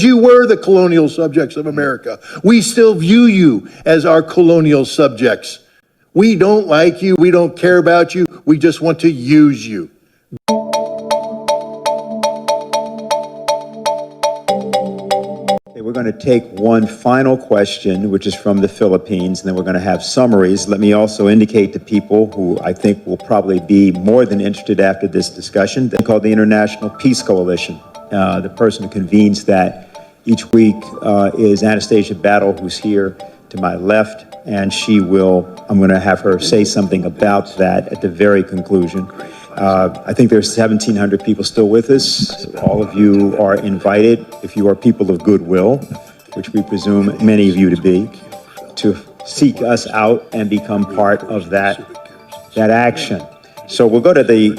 you were the colonial subjects of America. We still view you as our colonial subjects. We don't like you. We don't care about you. We just want to use you. We're going to take one final question, which is from the Philippines, and then we're going to have summaries. Let me also indicate to people who I think will probably be more than interested after this discussion, they're called the International Peace Coalition. The person who convenes that each week is Anastasia Battle, who's here to my left, and I'm going to have her say something about that at the very conclusion. I think there's 1,700 people still with us. All of you are invited, if you are people of goodwill, which we presume many of you to be, to seek us out and become part of that action. So we'll go to the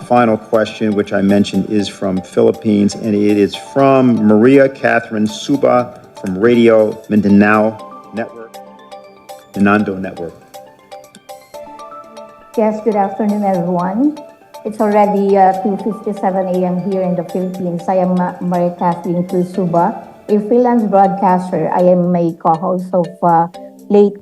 final question, which I mentioned is from Philippines, and it is from Maria Catherine Suba from Radio Mindanao Network, Minando Network. Yes, good afternoon, everyone. It's already 2:57 a.m. here in the Philippines. I am Maria Catherine Suba, a freelance broadcaster. I am a co-host of late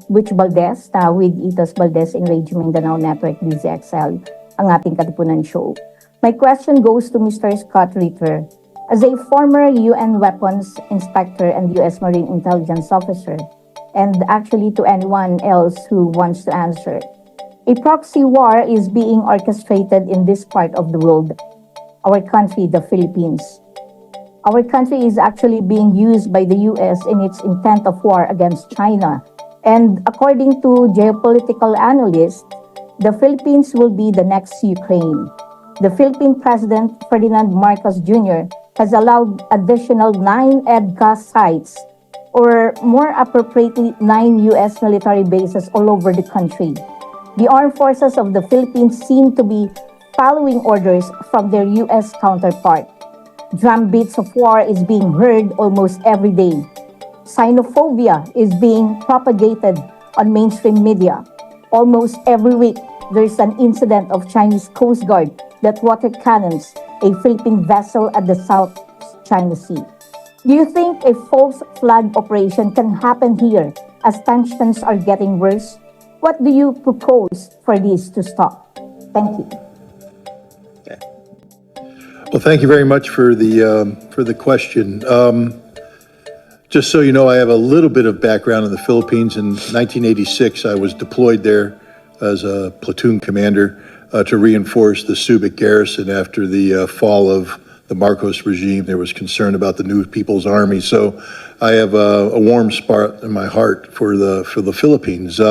Butch Valdez with Itos Valdez in Radio Mindanao Network DZXL, ang ating Katipunan show. My question goes to Mr. Scott Ritter. As a former UN weapons inspector and U.S. Marine Intelligence officer, and actually to anyone else who wants to answer, a proxy war is being orchestrated in this part of the world, our country, the Philippines. Our country is actually being used by the U.S. in its intent of war against China. And according to geopolitical analysts, the Philippines will be the next Ukraine. The Philippine President Ferdinand Marcos Jr. has allowed additional 9 EDCA sites, or more appropriately 9 U.S. military bases all over the country. The armed forces of the Philippines seem to be following orders from their U.S. counterpart. Drumbeats of war is being heard almost every day. Xenophobia is being propagated on mainstream media. Almost every week, there's an incident of Chinese Coast Guard that water cannons a Philippine vessel at the South China Sea. Do you think a false flag operation can happen here as tensions are getting worse? What do you propose for this to stop? Thank you. Okay. Well, thank you very much for the question. Just so you know, I have a little bit of background in the Philippines. In 1986, I was deployed there as a platoon commander to reinforce the Subic garrison after the fall of the Marcos regime. There was concern about the new People's Army, so I have a warm spot in my heart for the Philippines.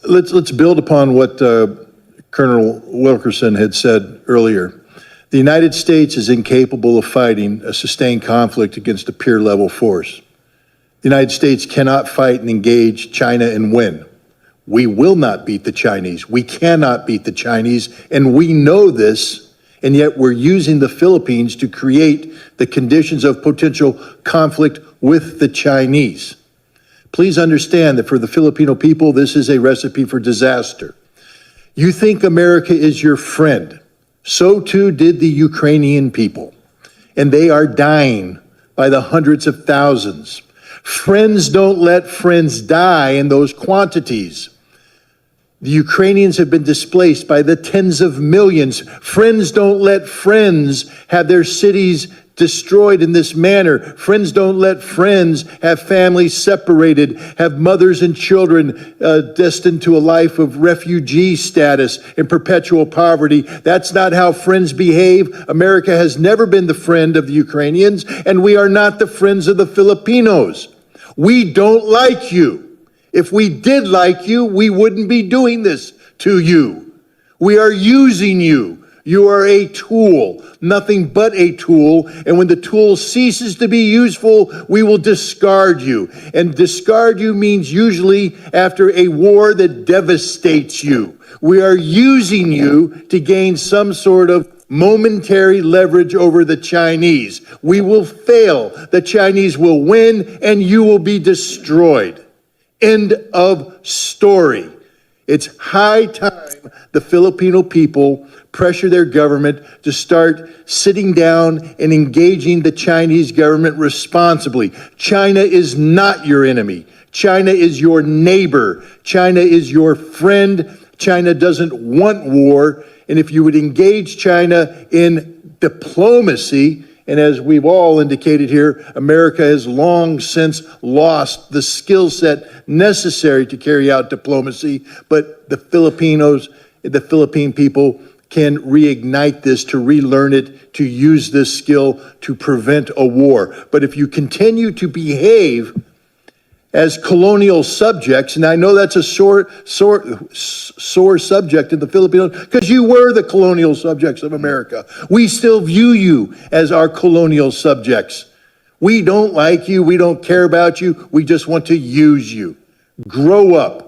Let's build upon what Colonel Wilkerson had said earlier. The United States is incapable of fighting a sustained conflict against a peer-level force. The United States cannot fight and engage China and win. We will not beat the Chinese. We cannot beat the Chinese, and we know this, and yet we're using the Philippines to create the conditions of potential conflict with the Chinese. Please understand that for the Filipino people, this is a recipe for disaster. You think America is your friend. So too did the Ukrainian people, and they are dying by the hundreds of thousands. Friends don't let friends die in those quantities. The Ukrainians have been displaced by the tens of millions. Friends don't let friends have their cities destroyed in this manner. Friends don't let friends have families separated, have mothers and children destined to a life of refugee status and perpetual poverty. That's not how friends behave. America has never been the friend of the Ukrainians, and we are not the friends of the Filipinos. We don't like you. If we did like you, we wouldn't be doing this to you. We are using you. You are a tool, nothing but a tool. And when the tool ceases to be useful, we will discard you. And discard you means usually after a war that devastates you. We are using you to gain some sort of momentary leverage over the Chinese. We will fail. The Chinese will win, and you will be destroyed. End of story. It's high time the Filipino people pressure their government to start sitting down and engaging the Chinese government responsibly. China is not your enemy. China is your neighbor. China is your friend. China doesn't want war. And if you would engage China in diplomacy, and as we've all indicated here, America has long since lost the skill set necessary to carry out diplomacy, but the Philippine people can reignite this, to relearn it, to use this skill to prevent a war. But if you continue to behave as colonial subjects, and I know that's a sore subject in the Philippines, because you were the colonial subjects of America. We still view you as our colonial subjects. We don't like you, we don't care about you, we just want to use you. Grow up.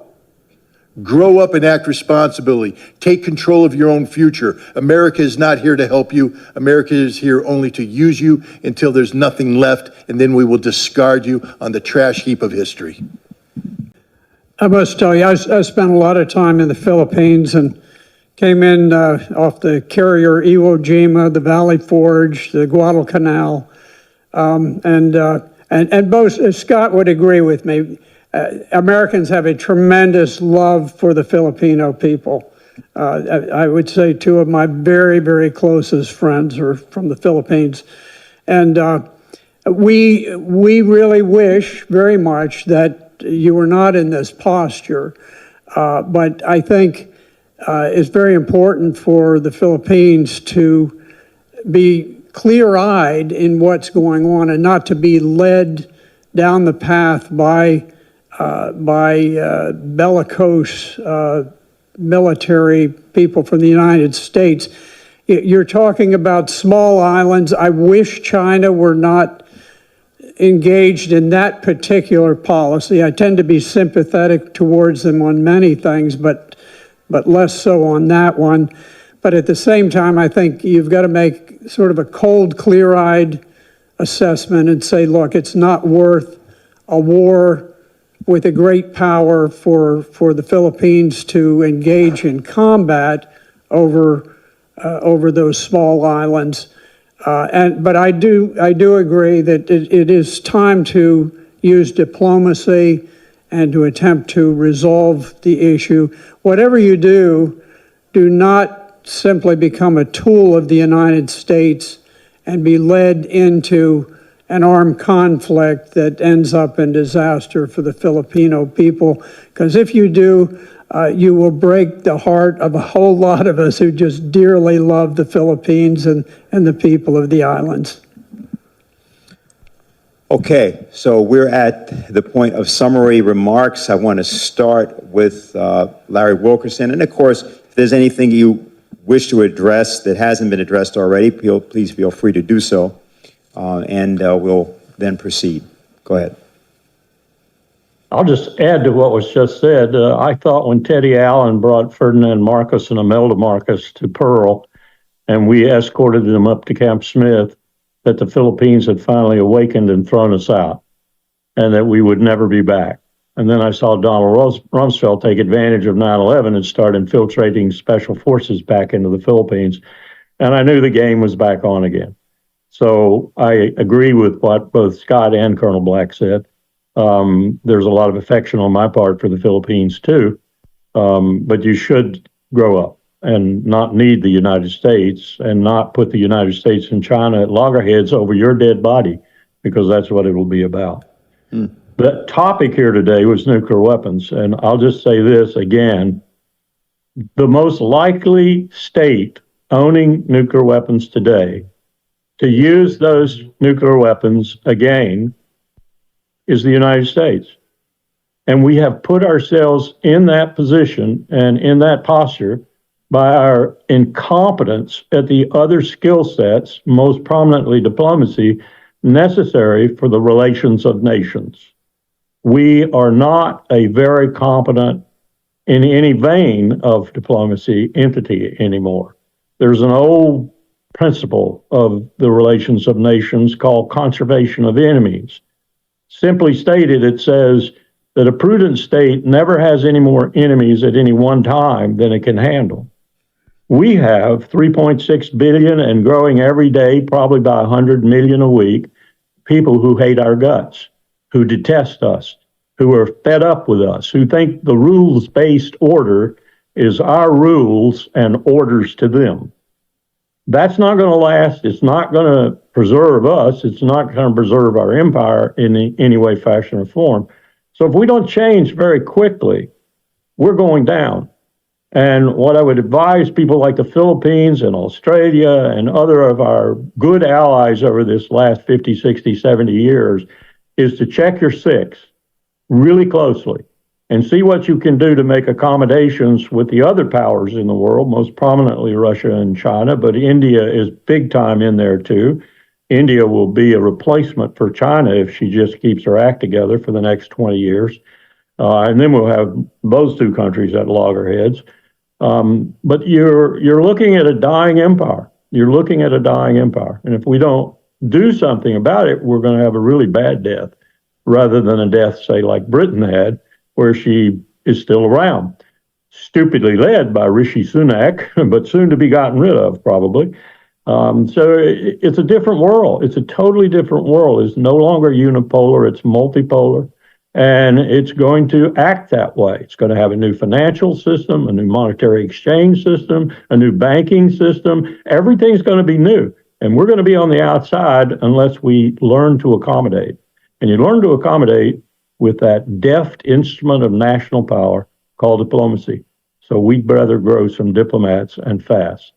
Grow up and act responsibly. Take control of your own future. America is not here to help you. America is here only to use you until there's nothing left, and then we will discard you on the trash heap of history. I must tell you, I spent a lot of time in the Philippines and came in off the carrier Iwo Jima, the Valley Forge, the Guadalcanal, and both Scott would agree with me. Americans have a tremendous love for the Filipino people. I would say two of my very, very closest friends are from the Philippines. And we really wish very much that you were not in this posture. But I think it's very important for the Philippines to be clear-eyed in what's going on and not to be led down the path by bellicose military people from the United States. You're talking about small islands. I wish China were not engaged in that particular policy. I tend to be sympathetic towards them on many things, but less so on that one. But at the same time, I think you've got to make sort of a cold, clear-eyed assessment and say, look, it's not worth a war with a great power for the Philippines to engage in combat over those small islands. But I do agree that it is time to use diplomacy and to attempt to resolve the issue. Whatever you do, do not simply become a tool of the United States and be led into an armed conflict that ends up in disaster for the Filipino people. Because if you do, you will break the heart of a whole lot of us who just dearly love the Philippines and the people of the islands. Okay, so we're at the point of summary remarks. I want to start with Larry Wilkerson. And of course, if there's anything you wish to address that hasn't been addressed already, please feel free to do so. And we'll then proceed. Go ahead. I'll just add to what was just said. I thought when Teddy Allen brought Ferdinand Marcos and Imelda Marcos to Pearl, and we escorted them up to Camp Smith, that the Philippines had finally awakened and thrown us out, and that we would never be back. And then I saw Donald Rumsfeld take advantage of 9/11 and start infiltrating special forces back into the Philippines, and I knew the game was back on again. So I agree with what both Scott and Colonel Black said. There's a lot of affection on my part for the Philippines too, but you should grow up and not need the United States and not put the United States and China at loggerheads over your dead body, because that's what it will be about. The topic here today was nuclear weapons, and I'll just say this again. The most likely state owning nuclear weapons today to use those nuclear weapons again is the United States. And we have put ourselves in that position and in that posture by our incompetence at the other skill sets, most prominently diplomacy, necessary for the relations of nations. We are not a very competent, in any vein of diplomacy, entity anymore. There's an old principle of the relations of nations called conservation of enemies. Simply stated, it says that a prudent state never has any more enemies at any one time than it can handle. We have 3.6 billion and growing every day, probably by 100 million a week, people who hate our guts, who detest us, who are fed up with us, who think the rules-based order is our rules and orders to them. That's not going to last. It's not going to preserve us. It's not going to preserve our empire in any way, fashion, or form. So if we don't change very quickly, we're going down. And what I would advise people like the Philippines and Australia and other of our good allies over this last 50, 60, 70 years is to check your six really closely and see what you can do to make accommodations with the other powers in the world, most prominently Russia and China, but India is big time in there too. India will be a replacement for China if she just keeps her act together for the next 20 years. And then we'll have those two countries at loggerheads. But you're looking at a dying empire. You're looking at a dying empire. And if we don't do something about it, we're going to have a really bad death rather than a death, say, like Britain had, where she is still around. Stupidly led by Rishi Sunak, but soon to be gotten rid of, probably. So it's a different world. It's a totally different world. It's no longer unipolar. It's multipolar. And it's going to act that way. It's going to have a new financial system, a new monetary exchange system, a new banking system. Everything's going to be new. And we're going to be on the outside unless we learn to accommodate. And you learn to accommodate with that deft instrument of national power called diplomacy. So we'd rather grow some diplomats and fast.